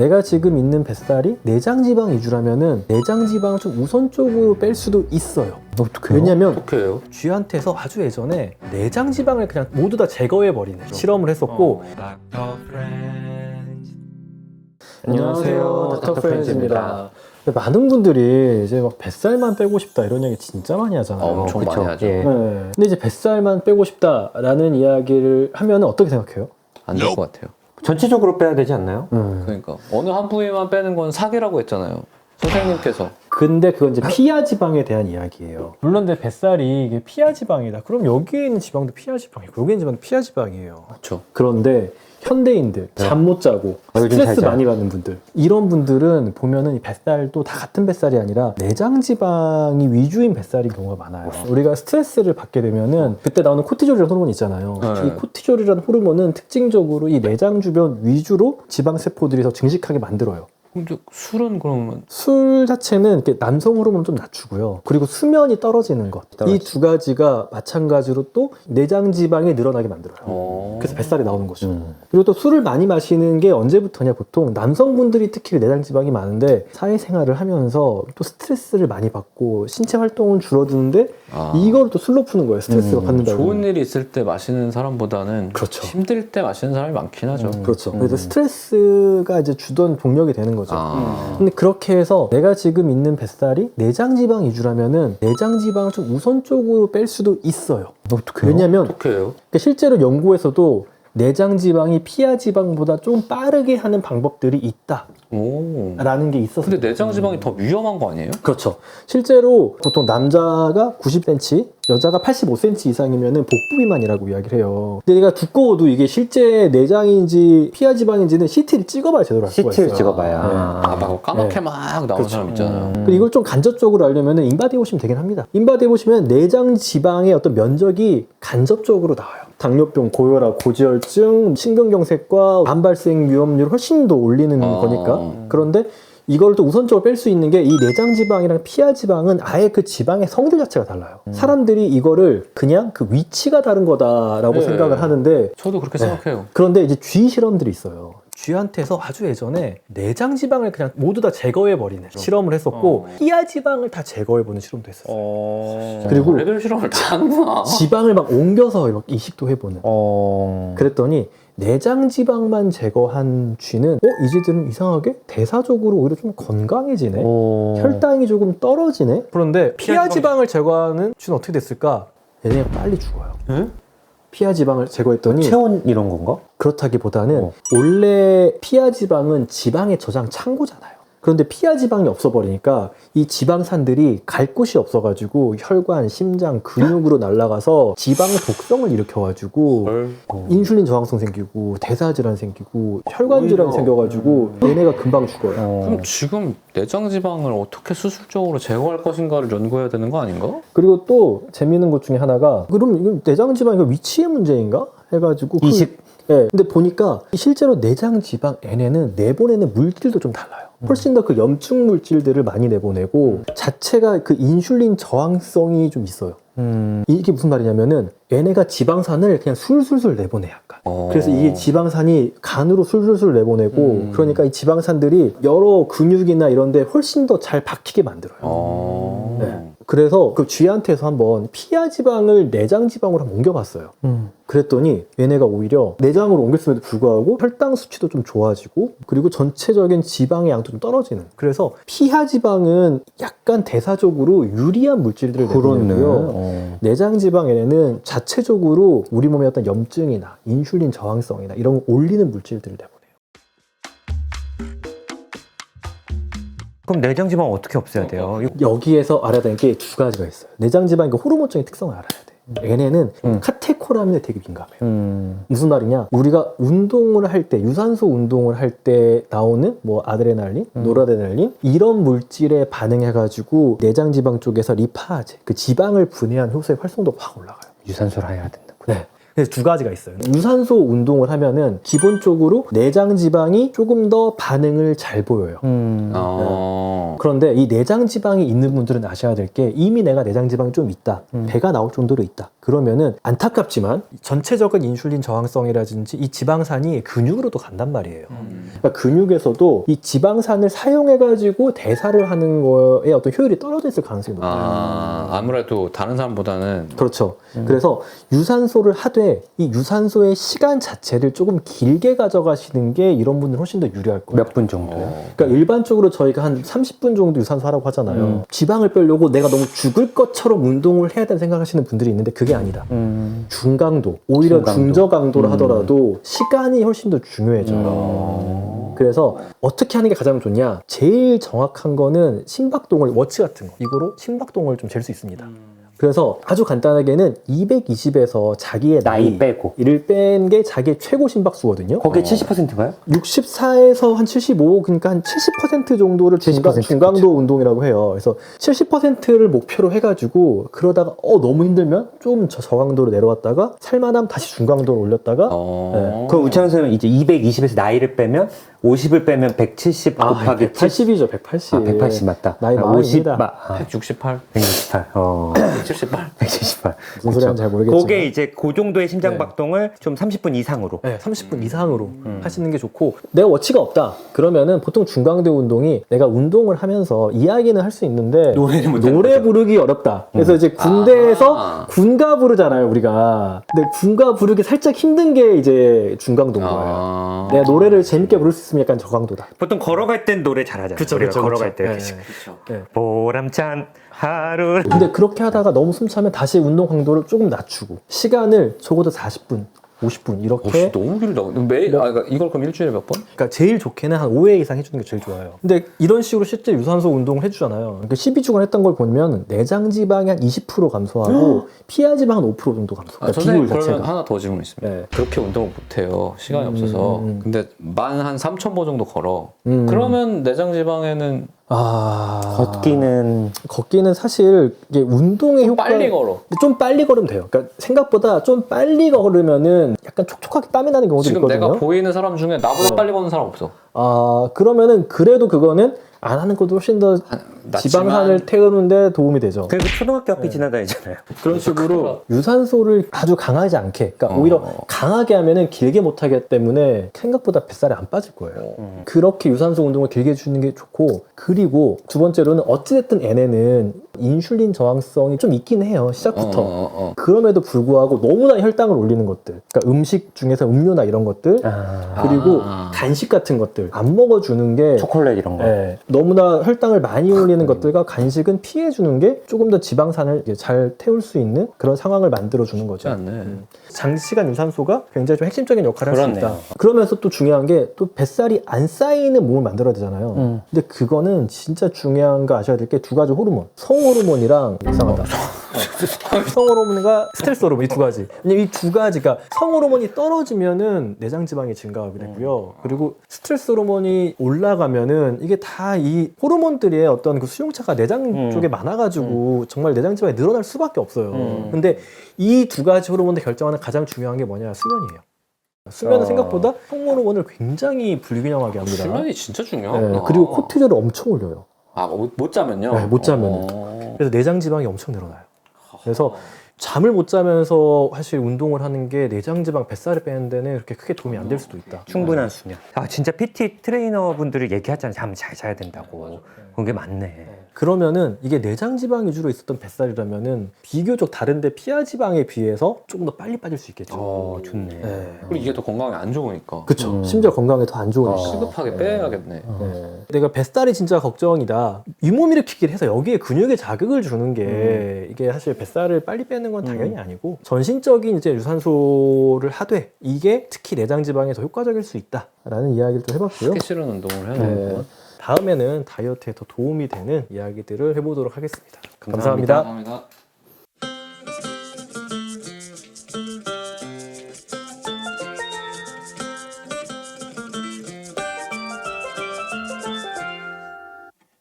내가 지금 있는 뱃살이 내장 지방 위주라면은 내장 지방을 좀 우선적으로 뺄 수도 있어요. 어떻게? 왜냐면 어떻게 해요? 쥐한테서 아주 예전에 내장 지방을 그냥 모두 다 제거해 버리는 실험을 했었고. 안녕하세요, 닥터 프렌즈입니다. 많은 분들이 이제 막 뱃살만 빼고 싶다 이런 얘기 진짜 많이 하잖아요. 엄청 많이 하죠. 네. 근데 이제 뱃살만 빼고 싶다라는 이야기를 하면 어떻게 생각해요? 안 될 것 같아요. 전체적으로 빼야 되지 않나요? 그러니까 어느 한 부위만 빼는 건 사기라고 했잖아요. 선생님께서. 근데 그건 이제 피하 지방에 대한 이야기예요. 물론 내 뱃살이 이게 피하 지방이다. 그럼 여기에 있는 지방도 피하 지방이고 여기에 있는 지방도 피하 지방이에요. 그렇죠. 그런데 현대인들 잠 못 자고 스트레스 많이 받는 분들, 이런 분들은 보면은 이 뱃살도 다 같은 뱃살이 아니라 내장 지방이 위주인 뱃살인 경우가 많아요. 우리가 스트레스를 받게 되면은 그때 나오는 코티졸이라는 호르몬 있잖아요. 이 코티졸이라는 호르몬은 특징적으로 이 내장 주변 위주로 지방 세포들이 더 증식하게 만들어요. 근데 술은 그러면 술 자체는 이렇게 남성 호르몬을 좀 낮추고요. 그리고 수면이 떨어지는 것. 이 두 가지가 마찬가지로 또 내장 지방이 늘어나게 만들어요. 그래서 뱃살이 나오는 거죠. 그리고 또 술을 많이 마시는 게 언제부터냐, 보통 남성분들이 특히 내장 지방이 많은데 사회생활을 하면서 또 스트레스를 많이 받고 신체 활동은 줄어드는데 이걸 또 술로 푸는 거예요. 스트레스가 받는다고. 좋은 일이 있을 때 마시는 사람보다는 그렇죠. 힘들 때 마시는 사람이 많긴 하죠. 그렇죠. 그래서 스트레스가 이제 주던 동력이 되는 거죠. 근데 그렇게 해서 내가 지금 있는 뱃살이 내장 지방 위주라면은 내장 지방을 좀 우선적으로 뺄 수도 있어요. 어떻게? 왜냐면 어떻게 해요? 실제로 연구에서도 내장 지방이 피하 지방보다 좀 빠르게 하는 방법들이 있다라는 게 있었어요. 근데 내장 지방이 더 위험한 거 아니에요? 그렇죠. 실제로 보통 남자가 90cm, 여자가 85cm 이상이면은 복부 비만이라고 이야기를 해요. 근데 얘가 두꺼워도 이게 실제 내장인지 피하 지방인지는 CT를 찍어봐야 제대로 알 수가 있어요. CT를 찍어봐야. 막 까맣게 네. 막 나오는 그렇죠. 사람 있잖아요. 그리고 이걸 좀 간접적으로 알려면 인바디 해보시면 되긴 합니다. 인바디 해보시면 내장 지방의 어떤 면적이 간접적으로 나와요. 당뇨병, 고혈압, 고지혈증, 심근경색과 암 발생 위험률을 훨씬 더 올리는 거니까. 그런데 이걸 또 우선적으로 뺄 수 있는 게 이 내장 지방이랑 피하 지방은 아예 그 지방의 성질 자체가 달라요. 사람들이 이거를 그냥 그 위치가 다른 거다라고 생각을 하는데, 저도 그렇게 생각해요. 그런데 이제 쥐 실험들이 있어요. 쥐한테서 아주 예전에 내장 지방을 그냥 모두 다 제거해 버리는 실험을 했었고 피하 지방을 다 제거해 보는 실험도 했었어요. 그리고 레벨 실험을 다 하는구나. 지방을 막 옮겨서 막 이식도 해보는. 그랬더니 내장 지방만 제거한 쥐는 이 쥐들은 이상하게 대사적으로 오히려 좀 건강해지네. 혈당이 조금 떨어지네. 그런데 피하 지방을 제거하는 쥐는 어떻게 됐을까? 얘네가 빨리 죽어요. 응? 피하 지방을 제거했더니 체온 이런 건가? 그렇다기보다는 원래 피하 지방은 지방의 저장 창고잖아요. 그런데 피하 지방이 없어버리니까 이 지방산들이 갈 곳이 없어가지고 혈관, 심장, 근육으로 날아가서 지방 독성을 일으켜가지고 인슐린 저항성 생기고 대사질환 생기고 혈관 질환이 생겨가지고 얘네가 금방 죽어요. 그럼 지금 내장 지방을 어떻게 수술적으로 제거할 것인가를 연구해야 되는 거 아닌가? 그리고 또 재미있는 것 중에 하나가, 그럼 이거 내장 지방 이거 위치의 문제인가? 해가지고 이식. 근데 보니까 실제로 내장 지방 N에는 내보내는 물질도 좀 달라요. 훨씬 더 그 염증 물질들을 많이 내보내고 자체가 그 인슐린 저항성이 좀 있어요. 이게 무슨 말이냐면은 얘네가 지방산을 그냥 술술술 내보내 약간. 그래서 이게 지방산이 간으로 술술술 내보내고 그러니까 이 지방산들이 여러 근육이나 이런 데 훨씬 더 잘 박히게 만들어요. 네. 그래서 그 쥐한테서 한번 피하 지방을 내장 지방으로 한번 옮겨봤어요. 그랬더니 얘네가 오히려 내장으로 옮겼음에도 불구하고 혈당 수치도 좀 좋아지고 그리고 전체적인 지방의 양도 좀 떨어지는. 그래서 피하 지방은 약간 대사적으로 유리한 물질들을 내보내고요. 내장 지방 얘네는 자체적으로 우리 몸의 어떤 염증이나 인슐린 저항성이나 이런 거 올리는 물질들을 내보내요. 그럼 내장 지방 어떻게 없애야 돼요? 여기에서 알아야 되는 게 두 가지가 있어요. 내장 지방의 호르몬적인 특성을 알아야 돼. 얘네는 카테코라민에 되게 민감해요. 무슨 말이냐? 우리가 운동을 할 때, 유산소 운동을 할 때 나오는 뭐 아드레날린, 노라드레날린 이런 물질에 반응해가지고 내장 지방 쪽에서 리파제, 그 지방을 분해한 효소의 활성도가 확 올라가요. 유산소를 해야 된다고. 네. 그래서 두 가지가 있어요. 유산소 운동을 하면은 기본적으로 내장 지방이 조금 더 반응을 잘 보여요. 그런데 이 내장 지방이 있는 분들은 아셔야 될 게 이미 내가 내장 지방이 좀 있다. 배가 나올 정도로 있다. 그러면은 안타깝지만 전체적인 인슐린 저항성이라든지 이 지방산이 근육으로도 간단 말이에요. 그러니까 근육에서도 이 지방산을 사용해가지고 대사를 하는 거에 어떤 효율이 떨어져 있을 가능성이 높아요. 아무래도 다른 사람보다는 그렇죠. 그래서 유산소를 하되 이 유산소의 시간 자체를 조금 길게 가져가시는 게 이런 분들은 훨씬 더 유리할 거예요. 몇 분 정도요? 그러니까 일반적으로 저희가 한 30분 정도 유산소 하라고 하잖아요. 지방을 빼려고 내가 너무 죽을 것처럼 운동을 해야 된다는 생각하시는 분들이 있는데 그게 아니다. 중강도, 오히려 중강도. 중저강도를 하더라도 시간이 훨씬 더 중요해져요. 그래서 어떻게 하는 게 가장 좋냐? 제일 정확한 거는 심박동을, 워치 같은 거 이거로 심박동을 좀 잴 수 있습니다. 그래서 아주 간단하게는 220에서 자기의 나이 빼고. 이를 뺀 게 자기의 최고 심박수거든요. 거기에 70%가요? 64에서 한 75, 그러니까 한 70% 정도를 70%, 중강도 운동이라고 해요. 그래서 70%를 목표로 해가지고 그러다가 너무 힘들면 좀 저강도로 내려왔다가 살만하면 다시 중강도로 올렸다가 네. 그럼 우창 선생님은 이제 220에서 나이를 빼면 50을 빼면 170 곱하기 180이죠, 180. 180 맞다. 나이 많습니다. 168, 168. 178. 178. 무슨 소리 하는지 잘 모르겠지만. 그게 이제 그 정도의 심장박동을 좀 30분 이상으로. 네, 30분 이상으로 하시는 게 좋고, 내가 워치가 없다 그러면은 보통 중강도 운동이 내가 운동을 하면서 이야기는 할 수 있는데 노래를 못하는 노래 거죠. 부르기 어렵다. 그래서 이제 군대에서 군가 부르잖아요, 우리가. 근데 군가 부르기 살짝 힘든 게 이제 중강도인 거예요. 내가 노래를 재밌게 부를 수 있으면 약간 저강도다. 보통 걸어갈 땐 노래 잘하잖아요. 그쵸, 우리가 그쵸, 걸어갈 그쵸. 때. 네, 네. 보람찬 하루. 근데 그렇게 하다가 너무 숨차면 다시 운동 강도를 조금 낮추고 시간을 적어도 40분, 50분 이렇게. 너무 길다. 매일 그러니까 이걸 그럼 일주일에 몇 번? 그러니까 제일 좋게는 한 5회 이상 해주는 게 제일 좋아요. 근데 이런 식으로 실제 유산소 운동을 해주잖아요. 그러니까 12주간 했던 걸 보면 내장 지방이 한 20% 감소하고 피하 지방은 5% 정도 감소. 그러니까 선생님 비율 그러면 자체가. 하나 더 질문 있습니다. 네. 그렇게 운동을 못해요. 시간이 없어서. 근데 만 한 3,000보 정도 걸어. 음. 그러면 내장 지방에는 걷기는 사실 이게 운동의 효과 빨리 걸어. 좀 빨리 걸으면 돼요. 그러니까 생각보다 좀 빨리 걸으면은 약간 촉촉하게 땀이 나는 경우도 지금 있거든요. 내가 보이는 사람 중에 나보다 빨리 걷는 사람 없어. 그러면은 그래도 그거는 안 하는 것도 훨씬 더 지방산을 태우는데 도움이 되죠. 그래서 초등학교 앞에 지나다니잖아요. 그런 식으로 유산소를 아주 강하지 않게, 그러니까 오히려 강하게 하면은 길게 못 하기 때문에 생각보다 뱃살이 안 빠질 거예요. 그렇게 유산소 운동을 길게 해주는 게 좋고, 그리고 두 번째로는 어찌됐든 얘네는 인슐린 저항성이 좀 있긴 해요, 시작부터. 그럼에도 불구하고 너무나 혈당을 올리는 것들, 그러니까 음식 중에서 음료나 이런 것들, 그리고 간식 같은 것들 안 먹어주는 게 초콜릿 이런 거. 네, 너무나 혈당을 많이 올리는 것들과 간식은 피해주는 게 조금 더 지방산을 이제 잘 태울 수 있는 그런 상황을 만들어주는 거죠. 않네. 장시간 유산소가 굉장히 좀 핵심적인 역할을 할 수 그렇네요. 있다. 그러면서 또 중요한 게 또 뱃살이 안 쌓이는 몸을 만들어야 되잖아요. 근데 그거는 진짜 중요한 거 아셔야 될 게 두 가지 호르몬. 성호르몬이랑 이상하다. 성호르몬과 스트레스 호르몬 이 두 가지. 왜냐면 이 두 가지가 성호르몬이 떨어지면은 내장 지방이 증가하게 되고요. 그리고 스트레스 호르몬이 올라가면은 이게 다 이 호르몬들의 어떤 그 수용차가 내장 쪽에 많아가지고 정말 내장 지방이 늘어날 수밖에 없어요. 근데 이 두 가지 호르몬을 결정하는 가장 중요한 게 뭐냐? 수면이에요. 수면은 생각보다 성호르몬을 굉장히 불균형하게 합니다. 수면이 진짜 중요하구나. 네, 그리고 코티졸을 엄청 올려요. 못 자면요? 네, 못 자면은. 그래서 내장 지방이 엄청 늘어나요. 그래서 잠을 못 자면서 사실 운동을 하는 게 내장 지방 뱃살을 빼는 데는 그렇게 크게 도움이 안 될 수도 있다. 충분한 수면. 진짜 PT 트레이너 분들이 얘기하잖아요. 잠 잘 자야 된다고. 그런 게 맞네. 그러면은 이게 내장 지방 위주로 있었던 뱃살이라면은 비교적 다른데 피하 지방에 비해서 조금 더 빨리 빠질 수 있겠죠. 좋네. 네. 그리고 이게 더 건강에 안 좋으니까. 그쵸. 심지어 건강에 더 안 좋으니까. 시급하게 빼야겠네. 네. 내가 뱃살이 진짜 걱정이다. 잇몸 일으키기를 해서 여기에 근육에 자극을 주는 게 이게 사실 뱃살을 빨리 빼는 건 당연히 아니고 전신적인 이제 유산소를 하되 이게 특히 내장 지방에 더 효과적일 수 있다라는 이야기를 좀 해봤고요. 하기 싫은 운동을 해야 네. 되는구나. 다음에는 다이어트에 더 도움이 되는 이야기들을 해보도록 하겠습니다. 감사합니다. 감사합니다.